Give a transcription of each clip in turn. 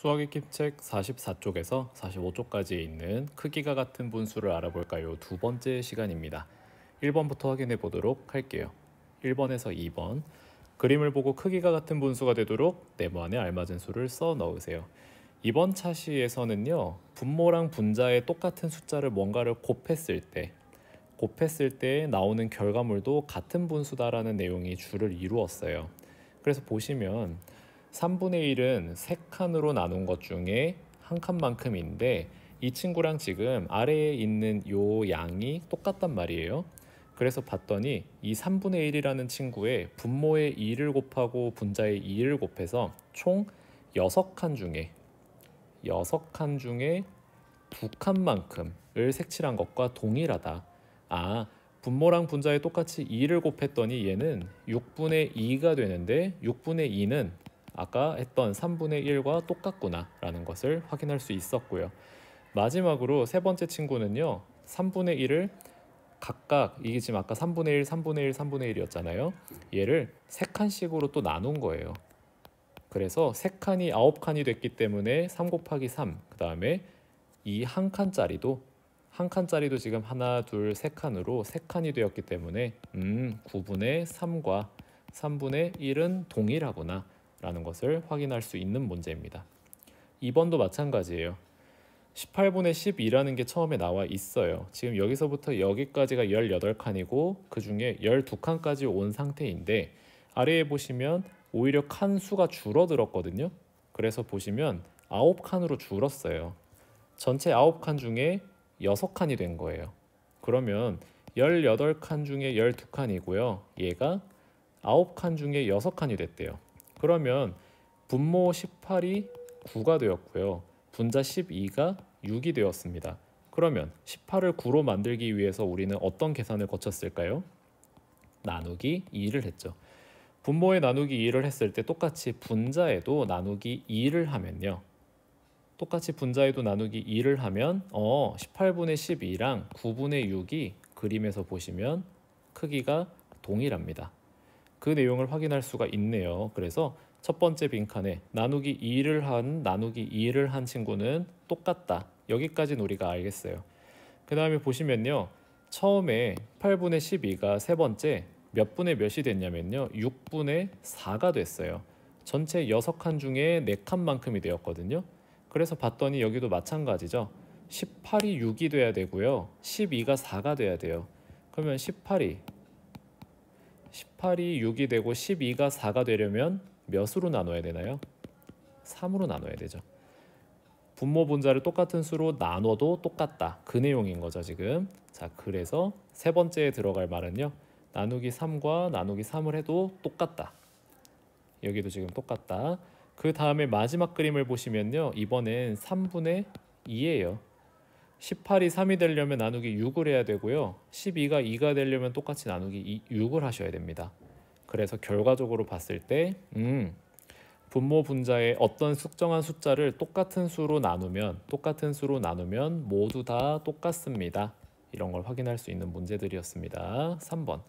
수학 익힘책 44쪽에서 45쪽까지에 있는 크기가 같은 분수를 알아볼까요? 두 번째 시간입니다. 1번부터 확인해 보도록 할게요. 1번에서 2번. 그림을 보고 크기가 같은 분수가 되도록 네모안에 알맞은 수를 써 넣으세요. 이번 차시에서는요, 분모랑 분자의 똑같은 숫자를 뭔가를 곱했을 때 나오는 결과물도 같은 분수다라는 내용이 주를 이루었어요. 그래서 보시면 3분의 1은 3칸으로 나눈 것 중에 한 칸만큼인데 이 친구랑 지금 아래에 있는 요 양이 똑같단 말이에요. 그래서 봤더니 이 3분의 1이라는 친구의 분모의 2를 곱하고 분자의 2를 곱해서 총 6칸 중에 2칸만큼을 색칠한 것과 동일하다. 아, 분모랑 분자에 똑같이 2를 곱했더니 얘는 6분의 2가 되는데 6분의 2는 아까 했던 3분의 1과 똑같구나 라는 것을 확인할 수 있었고요. 마지막으로 세 번째 친구는요, 3분의 1을 각각, 이게 지금 아까 3분의 1, 3분의 1, 3분의 1이었잖아요. 얘를 3칸씩으로 또 나눈 거예요. 그래서 3칸이 9칸이 됐기 때문에 3 곱하기 3, 그 다음에 이 한 칸짜리도 지금 하나, 둘, 세 칸으로 3칸이 되었기 때문에 9분의 3과 3분의 1은 동일하구나 라는 것을 확인할 수 있는 문제입니다. 2번도 마찬가지예요. 18분의 12라는 게 처음에 나와 있어요. 지금 여기서부터 여기까지가 18칸이고 그 중에 12칸까지 온 상태인데 아래에 보시면 오히려 칸 수가 줄어들었거든요. 그래서 보시면 9칸으로 줄었어요. 전체 9칸 중에 6칸이 된 거예요. 그러면 18칸 중에 12칸이고요. 얘가 9칸 중에 6칸이 됐대요. 그러면 분모 18이 9가 되었고요. 분자 12가 6이 되었습니다. 그러면 18을 9로 만들기 위해서 우리는 어떤 계산을 거쳤을까요? 나누기 2를 했죠. 분모에 나누기 2를 했을 때 똑같이 분자에도 나누기 2를 하면요. 18분의 12랑 9분의 6이 그림에서 보시면 크기가 동일합니다. 그 내용을 확인할 수가 있네요. 그래서 첫 번째 빈칸에 나누기 2를 한 친구는 똑같다. 여기까지는 우리가 알겠어요. 그 다음에 보시면요. 처음에 8분의 12가 세 번째 몇 분의 몇이 됐냐면요. 6분의 4가 됐어요. 전체 6칸 중에 4칸만큼이 되었거든요. 그래서 봤더니 여기도 마찬가지죠. 18이 6이 돼야 되고요. 12가 4가 돼야 돼요. 그러면 18이 6이 되고 12가 4가 되려면 몇으로 나눠야 되나요? 3으로 나눠야 되죠. 분모 분자를 똑같은 수로 나눠도 똑같다. 그 내용인 거죠, 지금. 자, 그래서 세 번째에 들어갈 말은요. 나누기 3과 나누기 3을 해도 똑같다. 여기도 지금 똑같다. 그 다음에 마지막 그림을 보시면요. 이번엔 3분의 2예요. 18이 3이 되려면 나누기 6을 해야 되고요. 12가 2가 되려면 똑같이 나누기 6을 하셔야 됩니다. 그래서 결과적으로 봤을 때 분모 분자의 어떤 특정한 숫자를 똑같은 수로 나누면 모두 다 똑같습니다. 이런 걸 확인할 수 있는 문제들이었습니다. 3번.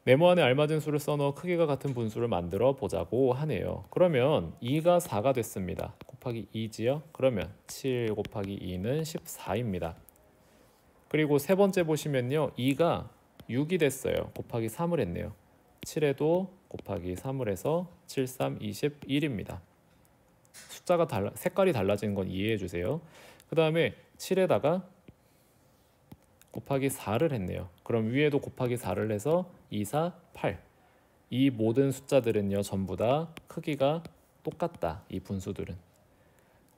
네모안에 알맞은 수를 써넣어 크기가 같은 분수를 만들어 보자고 하네요. 그러면 2가 4가 됐습니다. 곱하기 2지요? 그러면 7 곱하기 2는 14입니다. 그리고 세 번째 보시면요. 2가 6이 됐어요. 곱하기 3을 했네요. 7에도 곱하기 3을 해서 7, 3, 21입니다. 색깔이 달라지는 건 이해해 주세요. 그 다음에 7에다가 곱하기 4를 했네요. 그럼 위에도 곱하기 4를 해서 2, 4, 8. 이 모든 숫자들은요. 전부 다 크기가 똑같다. 이 분수들은.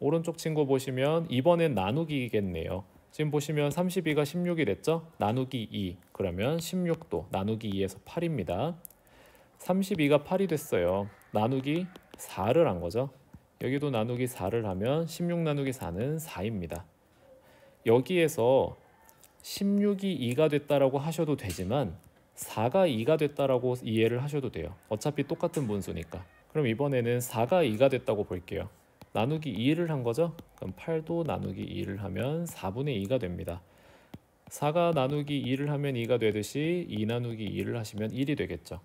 오른쪽 친구 보시면 이번엔 나누기겠네요. 지금 보시면 32가 16이 됐죠? 나누기 2. 그러면 16도 나누기 2에서 8입니다. 32가 8이 됐어요. 나누기 4를 한 거죠. 여기도 나누기 4를 하면 16 나누기 4는 4입니다. 여기에서 16이 2가 됐다라고 하셔도 되지만 4가 2가 됐다라고 이해를 하셔도 돼요. 어차피 똑같은 분수니까. 그럼 이번에는 4가 2가 됐다고 볼게요. 나누기 2를 한 거죠? 그럼 8도 나누기 2를 하면 4분의 2가 됩니다. 4가 나누기 2를 하면 2가 되듯이 2 나누기 2를 하시면 1이 되겠죠.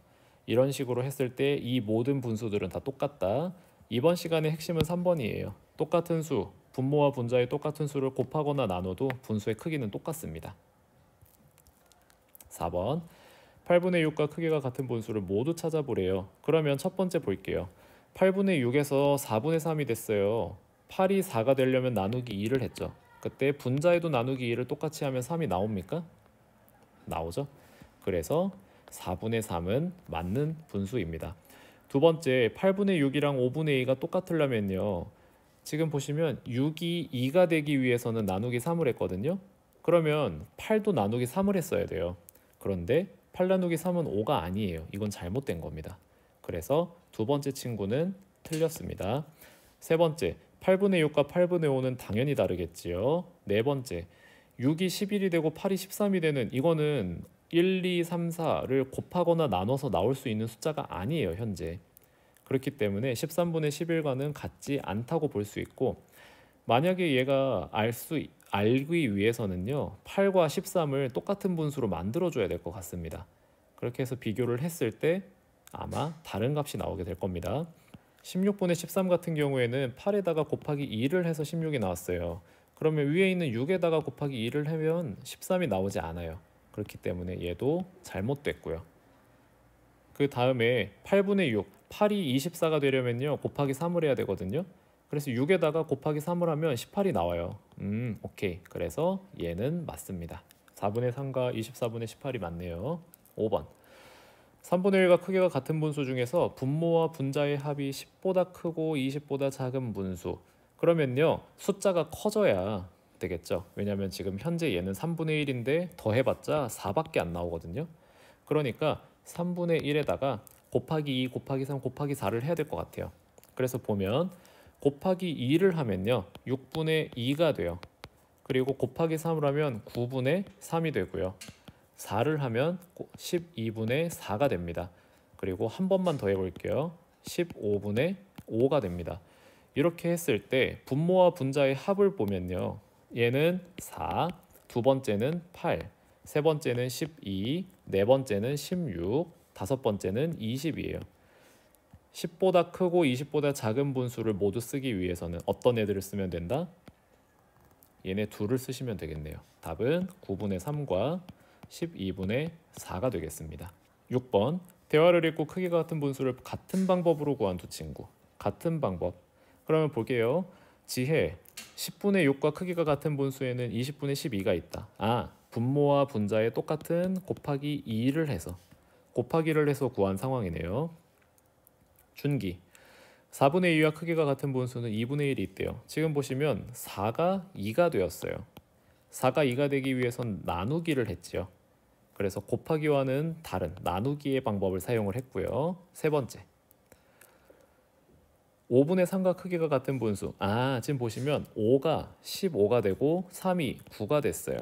이런 식으로 했을 때 이 모든 분수들은 다 똑같다. 이번 시간의 핵심은 3번이에요. 똑같은 수, 분모와 분자의 똑같은 수를 곱하거나 나눠도 분수의 크기는 똑같습니다. 4번 8분의 6과 크기가 같은 분수를 모두 찾아보래요. 그러면 첫 번째 볼게요. 8분의 6에서 4분의 3이 됐어요. 8이 4가 되려면 나누기 2를 했죠. 그때 분자에도 나누기 2를 똑같이 하면 3이 나옵니까? 나오죠. 그래서 4분의 3은 맞는 분수입니다. 두 번째 8분의 6이랑 5분의 2가 똑같으려면요. 지금 보시면 6이 2가 되기 위해서는 나누기 3을 했거든요. 그러면 8도 나누기 3을 했어야 돼요. 그런데 8 나누기 3은 5가 아니에요. 이건 잘못된 겁니다. 그래서 두 번째 친구는 틀렸습니다. 세 번째 8분의 6과 8분의 5는 당연히 다르겠지요. 네 번째 6이 11이 되고 8이 13이 되는 이거는 1, 2, 3, 4를 곱하거나 나눠서 나올 수 있는 숫자가 아니에요. 현재. 그렇기 때문에 13분의 11과는 같지 않다고 볼 수 있고, 만약에 얘가 알기 위해서는요 8과 13을 똑같은 분수로 만들어 줘야 될 것 같습니다. 그렇게 해서 비교를 했을 때 아마 다른 값이 나오게 될 겁니다. 16분의 13 같은 경우에는 8에다가 곱하기 2를 해서 16이 나왔어요. 그러면 위에 있는 6에다가 곱하기 2를 하면 13이 나오지 않아요. 그렇기 때문에 얘도 잘못됐고요. 그 다음에 8분의 6, 8이 24가 되려면요 곱하기 3을 해야 되거든요. 그래서 6에다가 곱하기 3을 하면 18이 나와요. 오케이. 그래서 얘는 맞습니다. 4분의 3과 24분의 18이 맞네요. 5번 3분의 1과 크기가 같은 분수 중에서 분모와 분자의 합이 10보다 크고 20보다 작은 분수. 그러면요 숫자가 커져야 되겠죠. 왜냐하면 지금 현재 얘는 3분의 1인데 더해봤자 4밖에 안 나오거든요. 그러니까 3분의 1에다가 곱하기 2, 곱하기 3, 곱하기 4를 해야 될 것 같아요. 그래서 보면 곱하기 2를 하면요 6분의 2가 돼요. 그리고 곱하기 3을 하면 9분의 3이 되고요. 4를 하면 12분의 4가 됩니다. 그리고 한 번만 더 해볼게요. 15분의 5가 됩니다. 이렇게 했을 때 분모와 분자의 합을 보면요 얘는 4, 두 번째는 8, 세 번째는 12, 네 번째는 16, 다섯 번째는 20이에요. 10보다 크고 20보다 작은 분수를 모두 쓰기 위해서는 어떤 애들을 쓰면 된다? 얘네 둘을 쓰시면 되겠네요. 답은 9분의 3과 12분의 4가 되겠습니다. 6번 대화를 읽고 크기가 같은 분수를 같은 방법으로 구한 두 친구. 같은 방법. 그러면 볼게요. 지혜 10분의 6과 크기가 같은 분수에는 20분의 12가 있다. 분모와 분자의 똑같은 곱하기 2를 해서 곱하기를 해서 구한 상황이네요. 준기 4분의 2와 크기가 같은 분수는 2분의 1이 있대요. 지금 보시면 4가 2가 되었어요. 4가 2가 되기 위해선 나누기를 했지요. 그래서 곱하기와는 다른 나누기의 방법을 사용을 했고요. 세 번째 5분의 3과 크기가 같은 분수. 지금 보시면 5가 15가 되고 3이 9가 됐어요.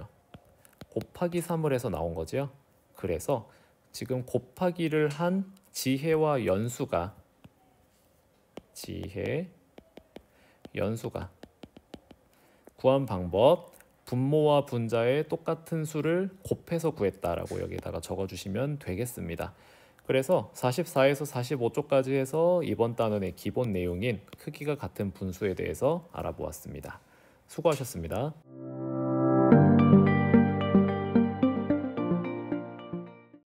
곱하기 3을 해서 나온 거죠. 그래서 지금 곱하기를 한 지혜와 연수가 구한 방법 분모와 분자의 똑같은 수를 곱해서 구했다라고 여기다가 적어주시면 되겠습니다. 그래서 44에서 45쪽까지 해서 이번 단원의 기본 내용인 크기가 같은 분수에 대해서 알아보았습니다. 수고하셨습니다.